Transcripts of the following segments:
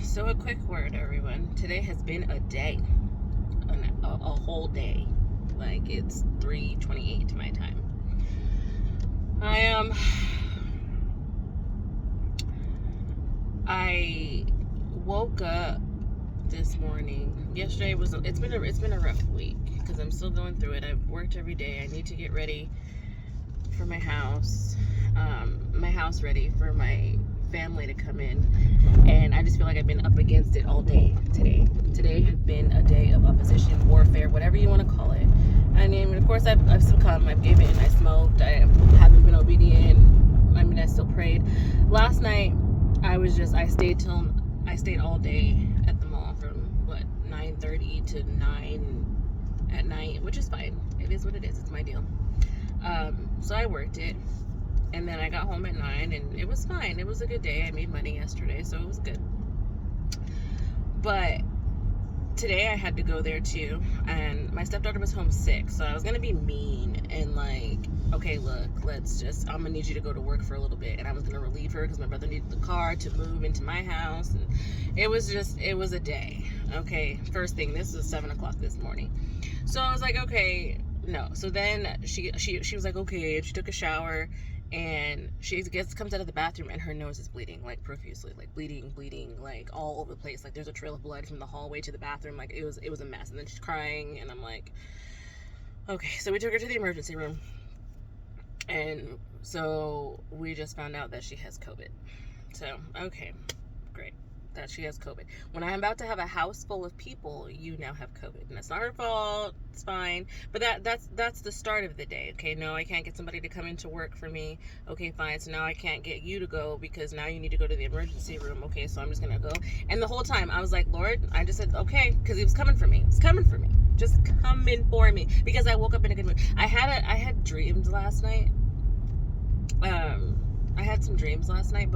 So a quick word, everyone. Today has been a day, a whole day. Like it's 3:28 my time. I woke up this morning. Yesterday it's been a rough week because I'm still going through it. I've worked every day. I need to get ready for my house ready for my family to come in, and I just feel like I've been up against it all day today. Today has been a day of opposition, warfare, whatever you want to call it. I mean, of course, I've succumbed, I've given, I smoked, I haven't been obedient. I mean, I still prayed. Last night, I stayed all day at the mall from 9:30 to 9 at night, which is fine. It is what it is. It's my deal. So I worked it. And then I got home at 9, and it was fine. It was a good day. I made money yesterday, so it was good. But today I had to go there too, and my stepdaughter was home sick, so I was gonna be mean and like, okay, look, I'm gonna need you to go to work for a little bit, and I was gonna relieve her because my brother needed the car to move into my house, and it was a day. Okay, first thing, this was 7 o'clock this morning, so I was like, okay, no. So then she was like, okay, and she took a shower. And she comes out of the bathroom, and her nose is bleeding, like profusely, like bleeding, like all over the place. Like there's a trail of blood from the hallway to the bathroom. Like it was a mess. And then she's crying, and I'm like, okay. So we took her to the emergency room, and so we just found out that she has COVID. So okay, great. That she has COVID. When I'm about to have a house full of people, you now have COVID, and that's not her fault. It's fine, but that's the start of the day. Okay, no, I can't get somebody to come into work for me. Okay, fine. So now I can't get you to go because now you need to go to the emergency room. Okay, so I'm just gonna go. And the whole time I was like, Lord, I just said okay, because He was coming for me. It's coming for me. Just coming for me because I woke up in a good mood. I had dreams last night. I had some dreams last night,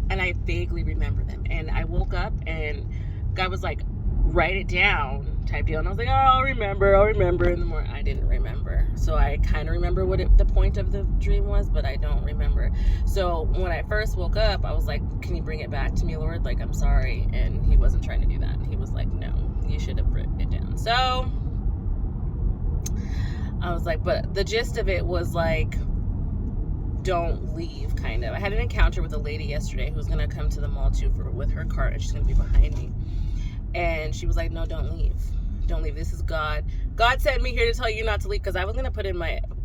and I vaguely remember them. And I woke up, and God was like, write it down type deal. And I was like, oh, I'll remember in the morning. I didn't remember. So I kind of remember what the point of the dream was, but I don't remember. So when I first woke up, I was like, can you bring it back to me, Lord? Like, I'm sorry. And He wasn't trying to do that. He was like, no, you should have written it down. So I was like, but the gist of it was like, don't leave, kind of. I had an encounter with a lady yesterday who's gonna come to the mall too with her cart, and she's gonna be behind me. And she was like, no, don't leave. This is God. God sent me here to tell you not to leave, because I was gonna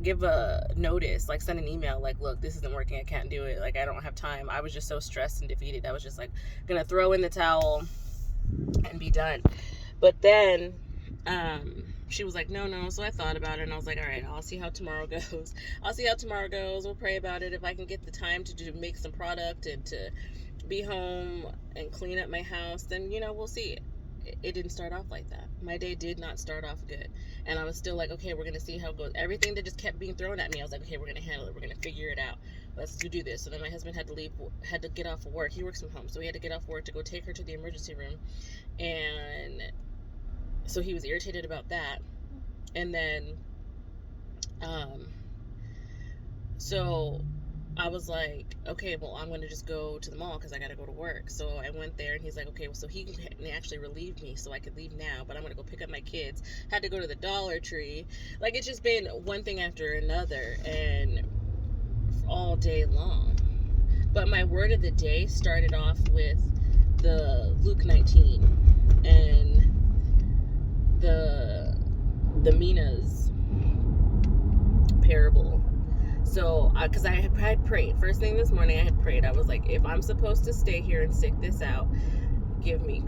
give a notice, like send an email, like, look, this isn't working. I can't do it. Like, I don't have time. I was just so stressed and defeated. I was just like gonna throw in the towel and be done. But then she was like, no. So I thought about it, and I was like, all right, I'll see how tomorrow goes. We'll pray about it. If I can get the time to make some product and to be home and clean up my house, then, we'll see. It didn't start off like that. My day did not start off good. And I was still like, okay, we're going to see how it goes. Everything that just kept being thrown at me, I was like, okay, we're going to handle it. We're going to figure it out. Let's do this. So then my husband had to get off of work. He works from home. So he had to get off work to go take her to the emergency room. And so he was irritated about that. And then, so I was like, okay, well, I'm going to just go to the mall because I got to go to work. So I went there, and he's like, okay, well, so he can actually relieve me so I could leave now, but I'm going to go pick up my kids. Had to go to the Dollar Tree. Like, it's just been one thing after another, and all day long. But my word of the day started off with the Luke 19 and the Mina's parable. So, because I had prayed. First thing this morning, I had prayed. I was like, if I'm supposed to stay here and stick this out, give me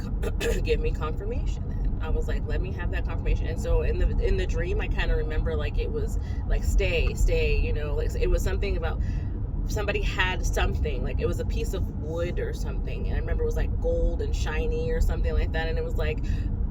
confirmation. Then I was like, let me have that confirmation. And so in the dream, I kind of remember like it was like stay, like it was something about somebody had something, like it was a piece of wood or something. And I remember it was like gold and shiny or something like that. And it was like,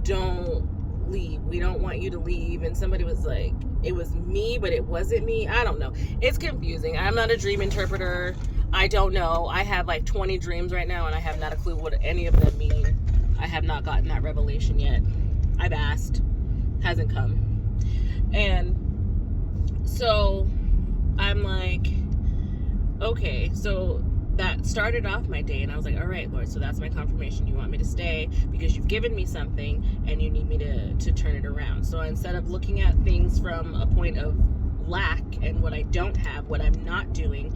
don't leave. We don't want you to leave. And somebody was like, it was me, but it wasn't me. I don't know. It's confusing. I'm not a dream interpreter. I don't know. I have like 20 dreams right now, and I have not a clue what any of them mean. I have not gotten that revelation yet. I've asked. Hasn't come. And so I'm like, okay, so that started off my day, and I was like, all right, Lord, so that's my confirmation. You want me to stay because you've given me something and you need me to turn it around. So instead of looking at things from a point of lack and what I don't have, what I'm not doing,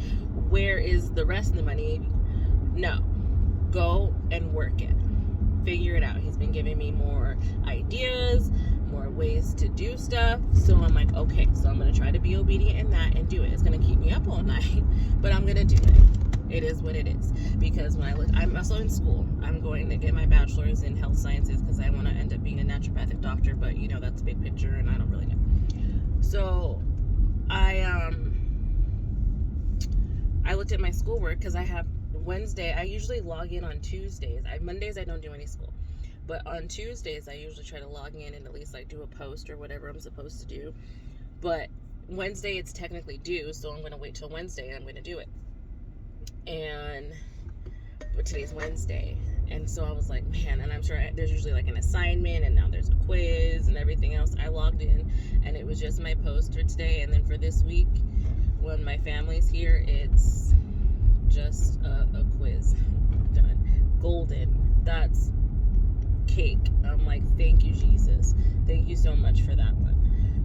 where is the rest of the money? No, go and work it. Figure it out. He's been giving me more ideas, more ways to do stuff. So I'm like, okay, so I'm going to try to be obedient in that and do it. It's going to keep me up all night, but I'm going to do it. It is what it is. Because when I look, I'm also in school. I'm going to get my bachelor's in health sciences because I want to end up being a naturopathic doctor, but you know, that's a big picture and I don't really know. So I looked at my schoolwork because I have Wednesday. I usually log in on Tuesdays. Mondays I don't do any school, but on Tuesdays I usually try to log in and at least like do a post or whatever I'm supposed to do. But Wednesday it's technically due, so I'm going to wait till Wednesday and I'm going to do it. But today's Wednesday, and so I was like, man, and I'm sure there's usually like an assignment, and now there's a quiz and everything else. I logged in and it was just my post for today, and then for this week when my family's here, it's just a quiz. Done. Golden. That's cake. I'm like, thank you, Jesus. Thank you so much for that one.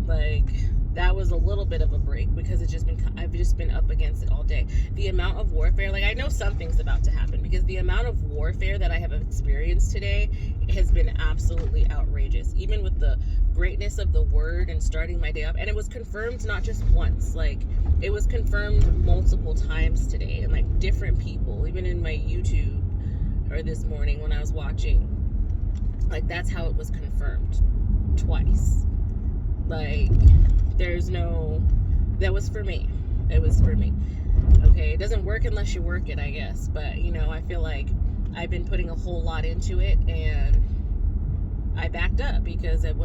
Like, that was a little bit of a break because I've just been up against it all day. The amount of warfare, like I know something's about to happen because the amount of warfare that I have experienced today has been absolutely outrageous. Even with the greatness of the word and starting my day off, and it was confirmed not just once, like it was confirmed multiple times today, and like different people, even in my YouTube or this morning when I was watching, like that's how it was confirmed twice. Like that was for me. It was for me. Okay, it doesn't work unless you work it, I guess. But, you know, I feel like I've been putting a whole lot into it, and I backed up because it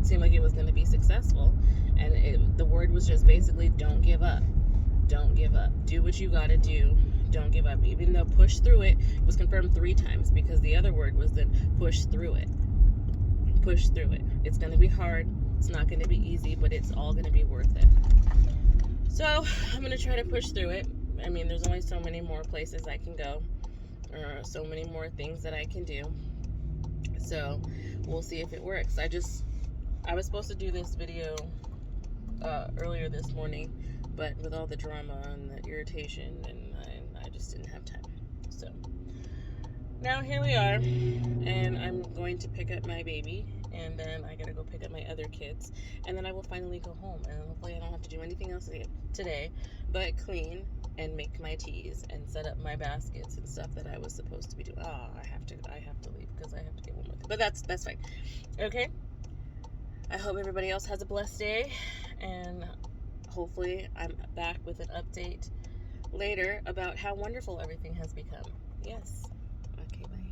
seemed like it was going to be successful. And the word was just basically, don't give up. Don't give up. Do what you got to do. Don't give up. Even though push through it was confirmed 3 times because the other word was then push through it. Push through it. It's going to be hard. It's not going to be easy, but it's all going to be worth it. So I'm going to try to push through it. I mean, there's only so many more places I can go, or so many more things that I can do. So we'll see if it works. I was supposed to do this video earlier this morning, but with all the drama and the irritation, and I just didn't have time. So now here we are, and I'm going to pick up my baby, and then I gotta go pick up my other kids, and then I will finally go home, and hopefully I don't have to do anything else today but clean and make my teas and set up my baskets and stuff that I was supposed to be doing. I have to leave because I have to get one more thing. But that's fine. Okay, I hope everybody else has a blessed day, and hopefully I'm back with an update later about how wonderful everything has become. Yes. Okay, bye.